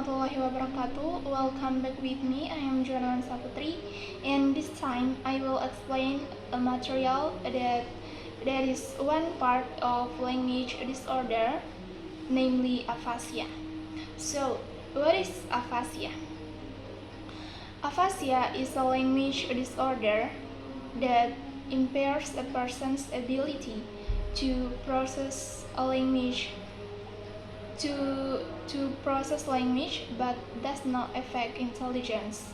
warahmatullahi wabarakatuh. Welcome back with me. I am Jonawan Saputri, and this time I will explain a material that is one part of language disorder, namely aphasia. So, what is aphasia? Aphasia is a language disorder that impairs a person's ability to process a language to process language but does not affect intelligence.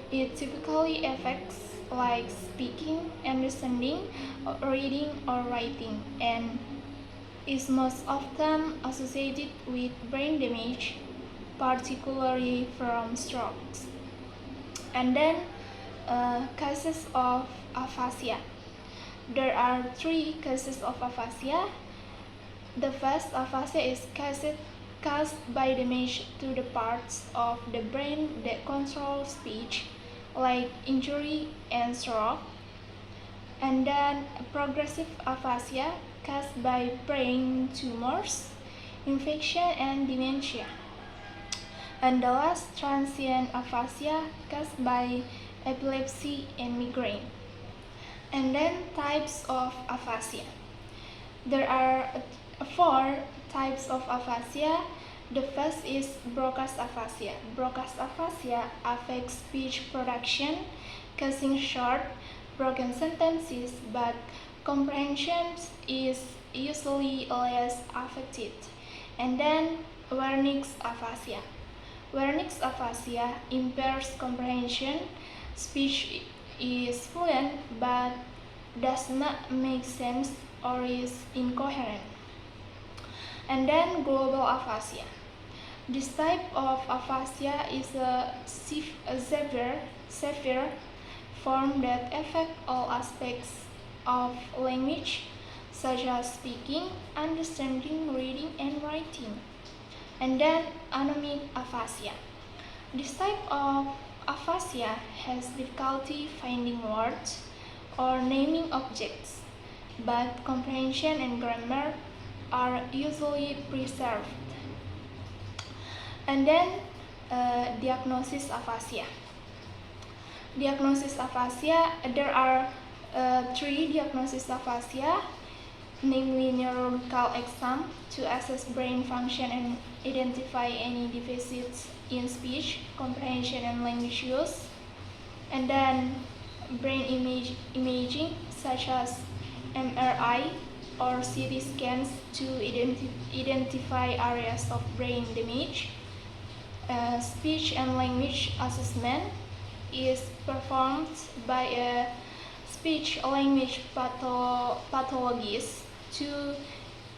It typically affects like speaking, understanding, reading or writing, and is most often associated with brain damage, particularly from strokes. And then cases of aphasia. There are 3 cases of aphasia. The first aphasia is caused by damage to the parts of the brain that control speech, like injury and stroke. And then progressive aphasia caused by brain tumors, infection, and dementia. And the last, transient aphasia caused by epilepsy and migraine. And then types of aphasia. There are 4 types of aphasia. The first is broadcast aphasia. Broadcast aphasia affects speech production, causing short, broken sentences, but comprehension is usually less affected. And then Wernicke's aphasia. Wernicke's aphasia impairs comprehension. Speech is fluent but does not make sense or is incoherent. And then global aphasia. This type of aphasia is a severe form that affects all aspects of language, such as speaking, understanding, reading, and writing. And then anomic aphasia. This type of aphasia has difficulty finding words or naming objects, but comprehension and grammar are usually preserved. And then diagnosis aphasia. Diagnosis aphasia, there are 3 diagnosis aphasia, namely neurological exam to assess brain function and identify any deficits in speech, comprehension, and language use. And then brain imaging such as MRI or CT scans to identify areas of brain damage. Speech and language assessment is performed by a speech-language pathologist to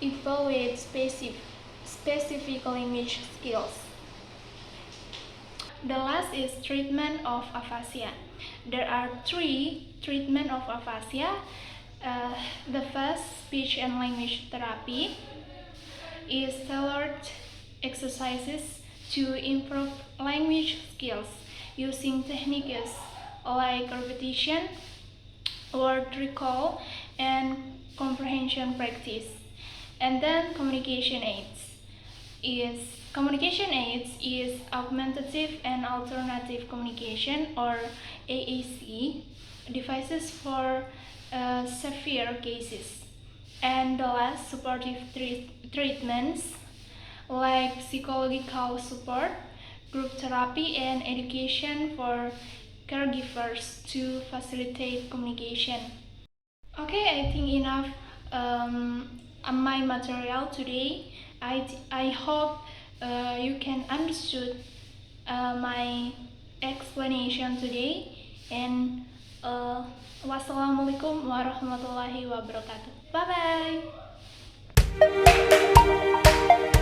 evaluate specific language skills. The last is treatment of aphasia. There are 3 treatments of aphasia. The first, speech and language therapy, is tailored exercises to improve language skills using techniques like repetition, word recall, and comprehension practice. And then communication aids is augmentative and alternative communication, or AAC, devices for severe cases. And the last, supportive treatments like psychological support, group therapy, and education for caregivers to facilitate communication. Okay, I think enough my material today. I hope you can understood my explanation today, and wassalamualaikum warahmatullahi wabarakatuh. Bye bye.